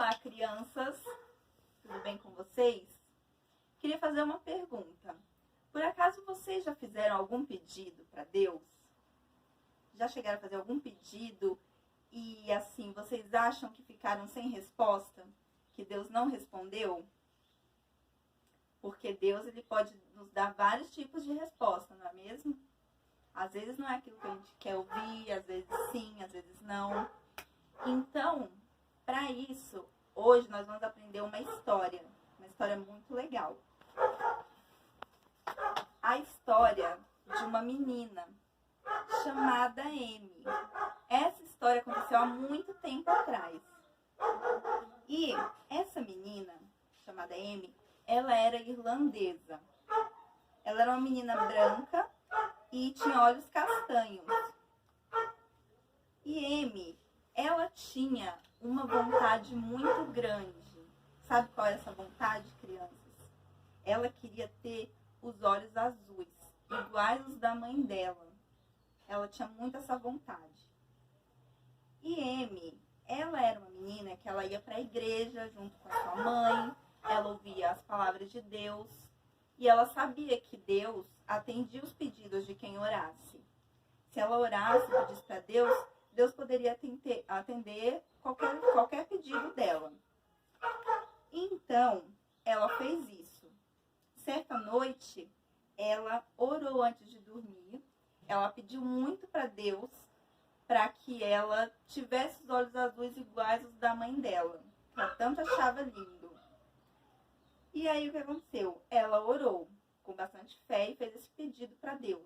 Olá, crianças! Tudo bem com vocês? Queria fazer uma pergunta. Por acaso vocês já fizeram algum pedido para Deus? Já chegaram a fazer algum pedido e assim, vocês acham que ficaram sem resposta? Que Deus não respondeu? Porque Deus, ele pode nos dar vários tipos de resposta, não é mesmo? Às vezes não é aquilo que a gente quer ouvir, às vezes sim, às vezes não. Então, para isso, hoje nós vamos aprender uma história muito legal. A história de uma menina chamada Amy. Essa história aconteceu há muito tempo atrás. E essa menina, chamada Amy, ela era irlandesa. Ela era uma menina branca e tinha olhos castanhos. E Amy, ela tinha uma vontade muito grande. Sabe qual é essa vontade, crianças? Ela queria ter os olhos azuis, iguais os da mãe dela. Ela tinha muito essa vontade. E Amy, ela era uma menina que ela ia para a igreja junto com a sua mãe. Ela ouvia as palavras de Deus. E ela sabia que Deus atendia os pedidos de quem orasse. Se ela orasse e pedisse para Deus, Deus poderia atender qualquer pedido dela. Então, ela fez isso. Certa noite, ela orou antes de dormir. Ela pediu muito para Deus para que ela tivesse os olhos azuis iguais aos da mãe dela. Ela tanto achava lindo. E aí o que aconteceu? Ela orou com bastante fé e fez esse pedido para Deus.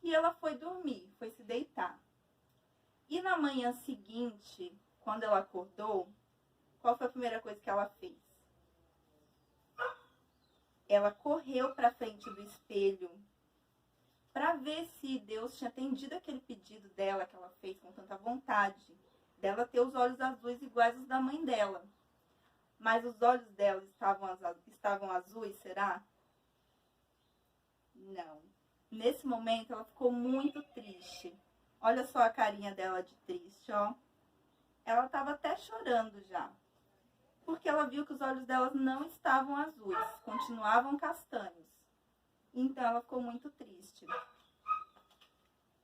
E ela foi dormir, foi se deitar. E na manhã seguinte, quando ela acordou, qual foi a primeira coisa que ela fez? Ela correu para frente do espelho para ver se Deus tinha atendido aquele pedido dela que ela fez com tanta vontade, dela ter os olhos azuis iguais aos da mãe dela. Mas os olhos dela estavam azuis, será? Não. Nesse momento ela ficou muito triste. Olha só a carinha dela de triste, ó. Ela estava até chorando já. Porque ela viu que os olhos dela não estavam azuis, continuavam castanhos. Então ela ficou muito triste.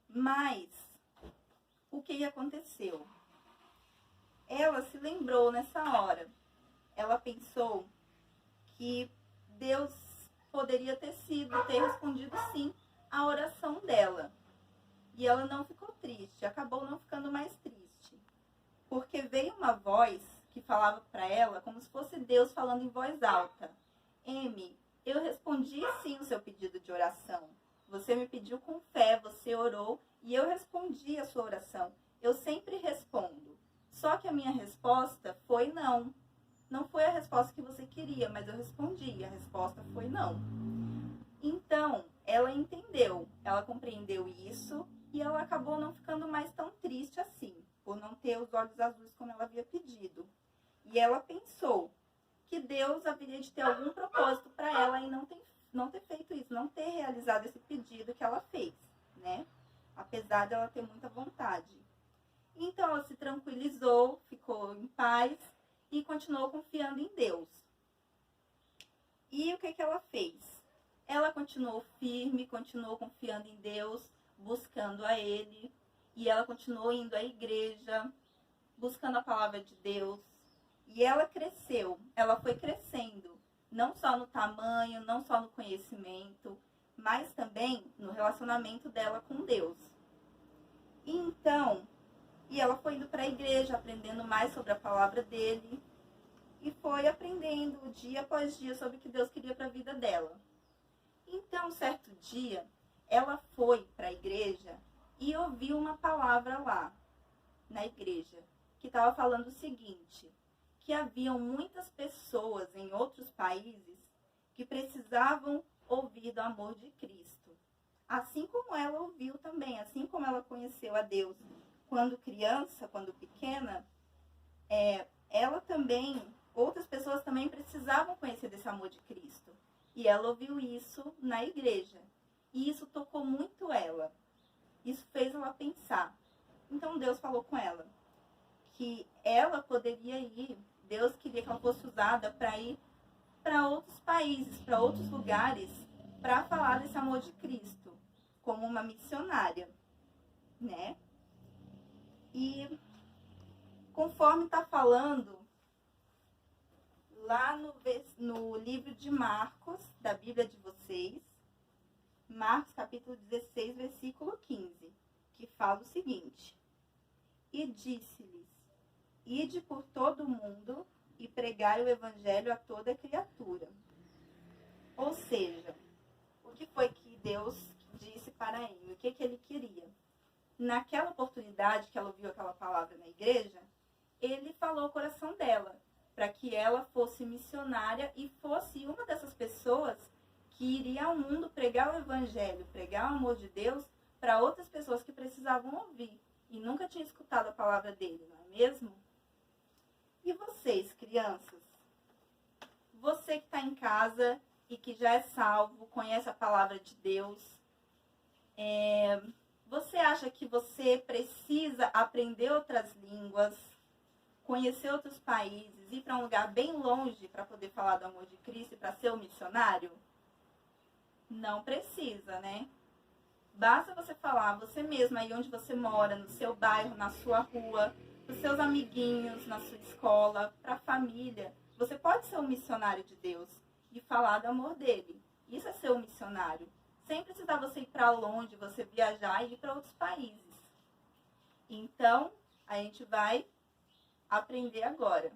Mas o que aconteceu? Ela se lembrou nessa hora. Ela pensou que Deus poderia ter respondido sim a oração dela. E ela não ficou triste, acabou não ficando mais triste. Porque veio uma voz que falava para ela como se fosse Deus falando em voz alta. Amy, eu respondi sim o seu pedido de oração. Você me pediu com fé, você orou e eu respondi a sua oração. Eu sempre respondo. Só que a minha resposta foi não. Não foi a resposta que você queria, mas eu respondi. A resposta foi não. Então, ela entendeu, ela compreendeu isso e ela acabou não ficando mais tão triste assim, por não ter os olhos azuis como ela havia pedido. E ela pensou que Deus haveria de ter algum propósito para ela em não ter feito isso, não ter realizado esse pedido que ela fez, né? Apesar de ela ter muita vontade. Então ela se tranquilizou, ficou em paz e continuou confiando em Deus. E o que ela fez? Ela continuou firme, continuou confiando em Deus, buscando a Ele. E ela continuou indo à igreja, buscando a palavra de Deus. E ela cresceu, ela foi crescendo, não só no tamanho, não só no conhecimento, mas também no relacionamento dela com Deus. Então, ela foi indo para a igreja, aprendendo mais sobre a palavra dele, e foi aprendendo dia após dia sobre o que Deus queria para a vida dela. Então, certo dia, ela foi para a igreja e ouviu uma palavra lá, na igreja, que estava falando o seguinte, que haviam muitas pessoas em outros países que precisavam ouvir do amor de Cristo. Assim como ela ouviu também, assim como ela conheceu a Deus quando criança, quando pequena, ela também, outras pessoas também precisavam conhecer desse amor de Cristo. E ela ouviu isso na igreja. E isso tocou muito ela. Isso fez ela pensar. Então Deus falou com ela que ela poderia ir Deus queria que ela fosse usada para ir para outros países, para outros lugares, para falar desse amor de Cristo, como uma missionária, né? E conforme está falando lá no livro de Marcos, da Bíblia de vocês, Marcos capítulo 16, versículo 15, que fala o seguinte: E disse-lhes: Ide por todo o mundo e pregai o evangelho a toda criatura. Ou seja, o que foi que Deus disse para ele? O que ele queria? Naquela oportunidade que ela ouviu aquela palavra na igreja, ele falou ao coração dela, para que ela fosse missionária e fosse uma dessas pessoas que iria ao mundo pregar o evangelho, pregar o amor de Deus para outras pessoas que precisavam ouvir e nunca tinham escutado a palavra dele, não é mesmo? E vocês, crianças? Você que está em casa e que já é salvo, conhece a palavra de Deus, você acha que você precisa aprender outras línguas, conhecer outros países, ir para um lugar bem longe para poder falar do amor de Cristo e para ser um missionário? Não precisa, né? Basta você falar você mesma aí onde você mora, no seu bairro, na sua rua, para os seus amiguinhos, na sua escola, para a família. Você pode ser um missionário de Deus e falar do amor dele. Isso é ser um missionário. Sem precisar você ir para longe, você viajar e ir para outros países. Então, a gente vai aprender agora.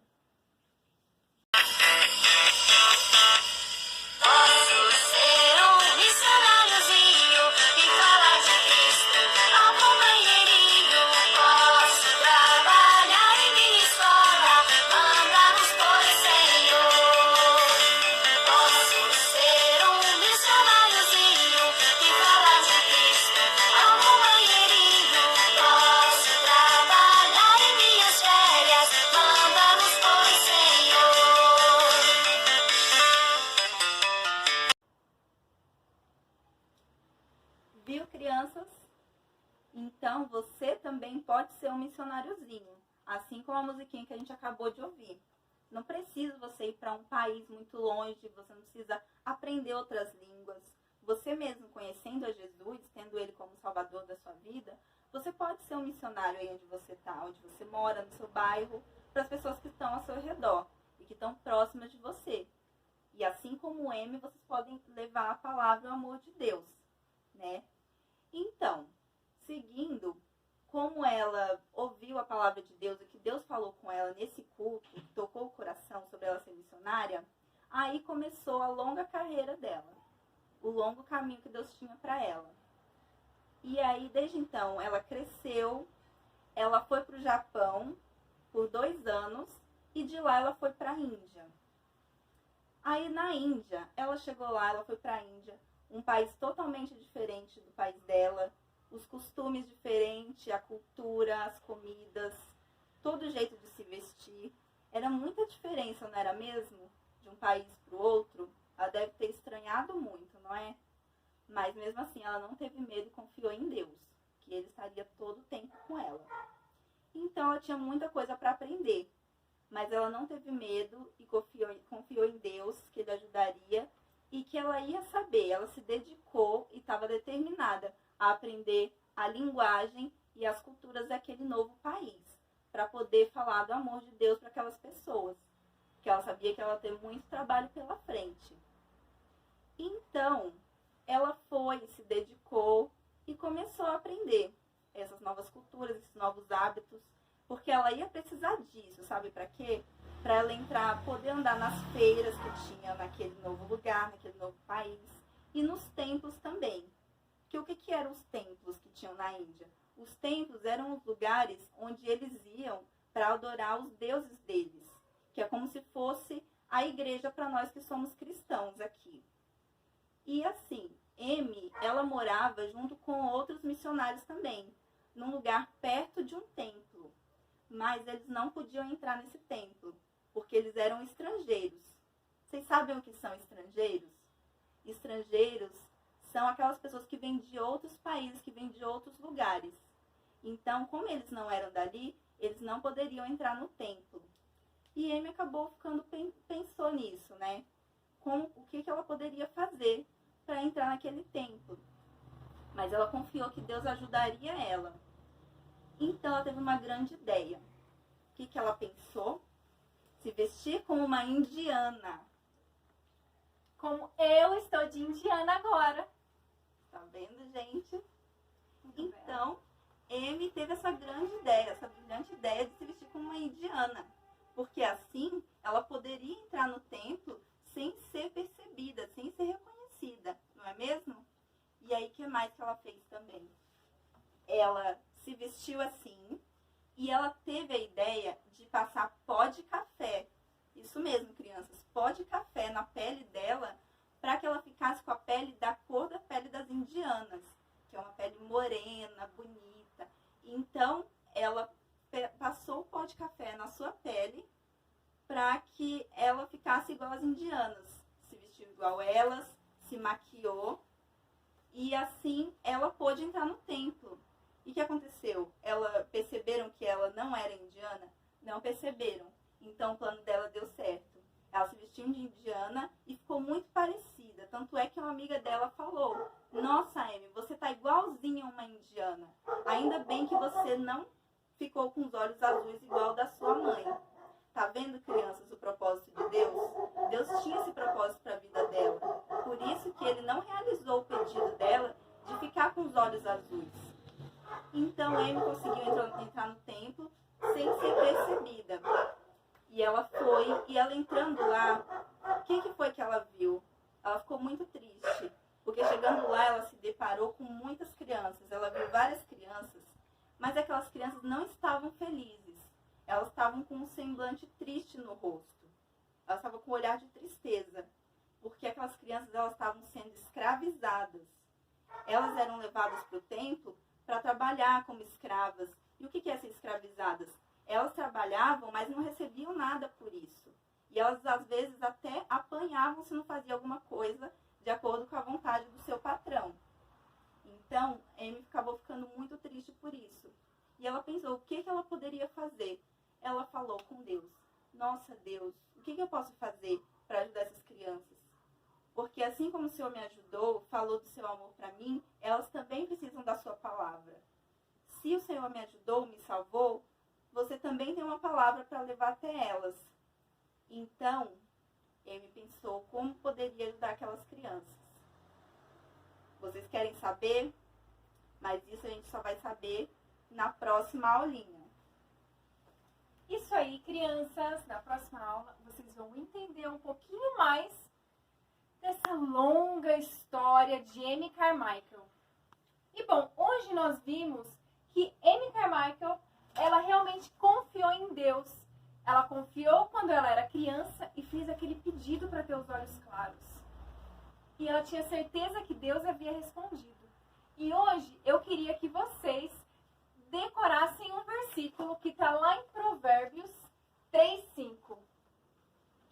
Viu, crianças? Então, você também pode ser um missionáriozinho, assim como a musiquinha que a gente acabou de ouvir. Não precisa você ir para um país muito longe, você não precisa aprender outras línguas. Você mesmo conhecendo a Jesus, tendo ele como salvador da sua vida, você pode ser um missionário aí onde você está, onde você mora, no seu bairro, para as pessoas que estão ao seu redor e que estão próximas de você. E assim como o M, vocês podem levar a palavra, o amor de Deus, né? Então, seguindo, como ela ouviu a palavra de Deus e que Deus falou com ela nesse culto, que tocou o coração sobre ela ser missionária, aí começou a longa carreira dela, o longo caminho que Deus tinha para ela. E aí, desde então, ela cresceu, ela foi para o Japão por 2 anos e de lá ela foi para a Índia. Aí na Índia, ela chegou lá, ela foi para a Índia, um país totalmente diferente do país dela, os costumes diferentes, a cultura, as comidas, todo o jeito de se vestir. Era muita diferença, não era mesmo? De um país para o outro. Ela deve ter estranhado muito, não é? Mas mesmo assim, ela não teve medo e confiou em Deus, que ele estaria todo o tempo com ela. Então, ela tinha muita coisa para aprender, mas ela não teve medo e confiou em Deus, que ele ajudaria e que ela ia saber. Ela se dedicou e estava determinada a aprender a linguagem e as culturas daquele novo país, para poder falar do amor de Deus para aquelas pessoas, que ela sabia que ela ia ter muito trabalho pela frente. Então, ela foi, se dedicou e começou a aprender essas novas culturas, esses novos hábitos, porque ela ia precisar disso, sabe para quê? Para ela poder andar nas feiras que tinha naquele novo lugar, naquele novo país, e nos templos também. Que o que eram os templos que tinham na Índia? Os templos eram os lugares onde eles iam para adorar os deuses deles, que é como se fosse a igreja para nós que somos cristãos aqui. E assim, ela morava junto com outros missionários também, num lugar perto de um templo. Mas eles não podiam entrar nesse templo, porque eles eram estrangeiros. Vocês sabem o que são estrangeiros? Estrangeiros são aquelas pessoas que vêm de outros países, que vêm de outros lugares. Então, como eles não eram dali, eles não poderiam entrar no templo. E Amy acabou pensou nisso, né? O que ela poderia fazer para entrar naquele templo. Mas ela confiou que Deus ajudaria ela. Então ela teve uma grande ideia. O que ela pensou? Se vestir como uma indiana. Como eu estou de indiana agora. Tá vendo, gente? Então, Amy teve essa grande ideia, essa brilhante ideia de se vestir como uma indiana. Porque assim, ela poderia entrar no templo sem ser percebida, sem ser reconhecida, não é mesmo? E aí, o que mais que ela fez também? Ela se vestiu assim e ela teve a ideia de passar pó de café. Isso mesmo, crianças, pó de café na pele dela para que ela ficasse com a pele da cor da pele das indianas, que é uma pele morena, bonita. Então, ela passou o pó de café na sua pele para que ela ficasse igual às indianas. Se vestiu igual elas, se maquiou e assim ela pôde entrar no templo. E o que aconteceu? Perceberam que ela não era indiana? Não perceberam. Então o plano dela deu certo. Ela se vestiu de indiana e ficou muito parecida. Tanto é que uma amiga dela falou: nossa, Amy, você tá igualzinha a uma indiana. Ainda bem que você não ficou com os olhos azuis igual da sua mãe. Tá vendo, crianças, o propósito de Deus? Deus tinha esse propósito para a vida dela. Por isso que ele não realizou o pedido dela de ficar com os olhos azuis. Então, Amy conseguiu entrar no templo sem ser percebida. E ela foi, e ela entrando lá, o que foi que ela viu? Ela ficou muito triste, porque chegando lá ela se deparou com muitas crianças. Ela viu várias crianças, mas aquelas crianças não estavam felizes. Elas estavam com um semblante triste no rosto. Elas estavam com um olhar de tristeza, porque aquelas crianças elas estavam sendo escravizadas. Elas eram levadas para o templo para trabalhar como escravas. E o que é ser escravizadas? Elas trabalhavam, mas não recebiam nada por isso. E elas, às vezes, até apanhavam se não faziam alguma coisa de acordo com a vontade do seu patrão. Então, Amy acabou ficando muito triste por isso. E ela pensou, o que ela poderia fazer? Ela falou com Deus: nossa, Deus, o que eu posso fazer para ajudar essas crianças? Porque assim como o Senhor me ajudou, falou do seu amor para mim, elas também precisam da sua palavra. Se o Senhor me ajudou, me salvou, você também tem uma palavra para levar até elas. Então, Amy pensou como poderia ajudar aquelas crianças. Vocês querem saber? Mas isso a gente só vai saber na próxima aulinha. Isso aí, crianças. Na próxima aula, vocês vão entender um pouquinho mais dessa longa história de Amy Carmichael. E bom, hoje nós vimos que Amy Carmichael, ela realmente confiou em Deus. Ela confiou quando ela era criança e fez aquele pedido para ter os olhos claros. E ela tinha certeza que Deus havia respondido. E hoje eu queria que vocês decorassem um versículo que está lá em Provérbios 3:5,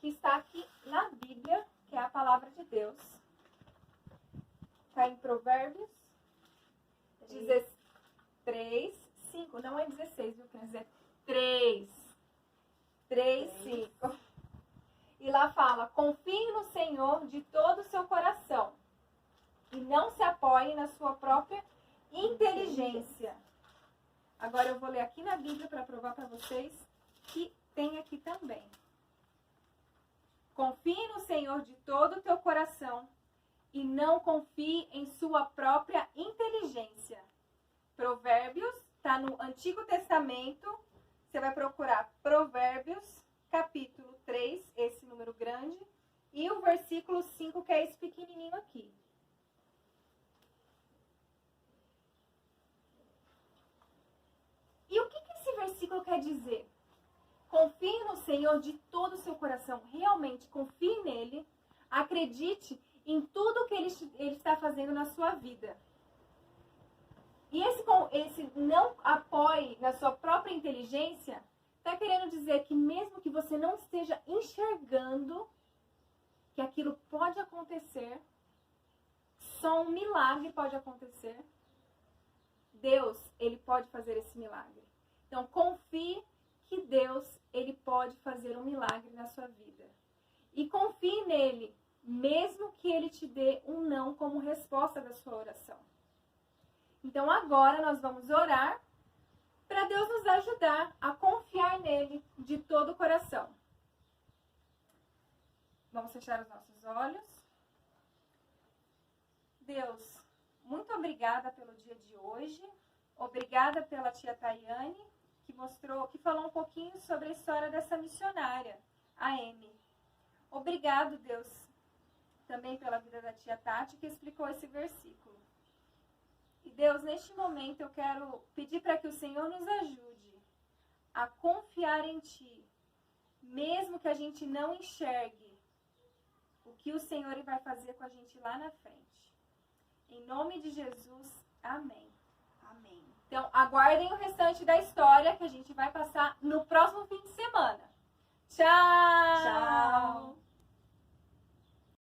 que está aqui na Bíblia, que é a palavra de Deus. Está em Provérbios 3:5, não é 16, viu? Quer dizer 3:5. E lá fala: confie no Senhor de todo o seu coração e não se apoie na sua própria inteligência. Agora eu vou ler aqui na Bíblia para provar para vocês que tem aqui também. Confie no Senhor de todo o teu coração e não confie em sua própria inteligência. Provérbios, está no Antigo Testamento. Você vai procurar Provérbios, capítulo 3, esse número grande, e o versículo 5, que é esse pequenininho aqui. E o que esse versículo quer dizer? Confie no Senhor de todo o seu coração. Realmente, confie nele. Acredite em tudo que ele está fazendo na sua vida. E esse não apoie na sua própria inteligência, está querendo dizer que mesmo que você não esteja enxergando que aquilo pode acontecer, só um milagre pode acontecer, Deus, ele pode fazer esse milagre. Então, confie que Deus, ele pode fazer um milagre na sua vida. E confie nele, mesmo que ele te dê um não como resposta da sua oração. Então agora nós vamos orar para Deus nos ajudar a confiar nele de todo o coração. Vamos fechar os nossos olhos. Deus, muito obrigada pelo dia de hoje. Obrigada pela tia Tayane, que falou um pouquinho sobre a história dessa missionária, a Amy. Obrigado, Deus, também pela vida da tia Tati, que explicou esse versículo. E Deus, neste momento eu quero pedir para que o Senhor nos ajude a confiar em Ti, mesmo que a gente não enxergue o que o Senhor vai fazer com a gente lá na frente. Em nome de Jesus, amém. Amém. Então, aguardem o restante da história que a gente vai passar no próximo fim de semana.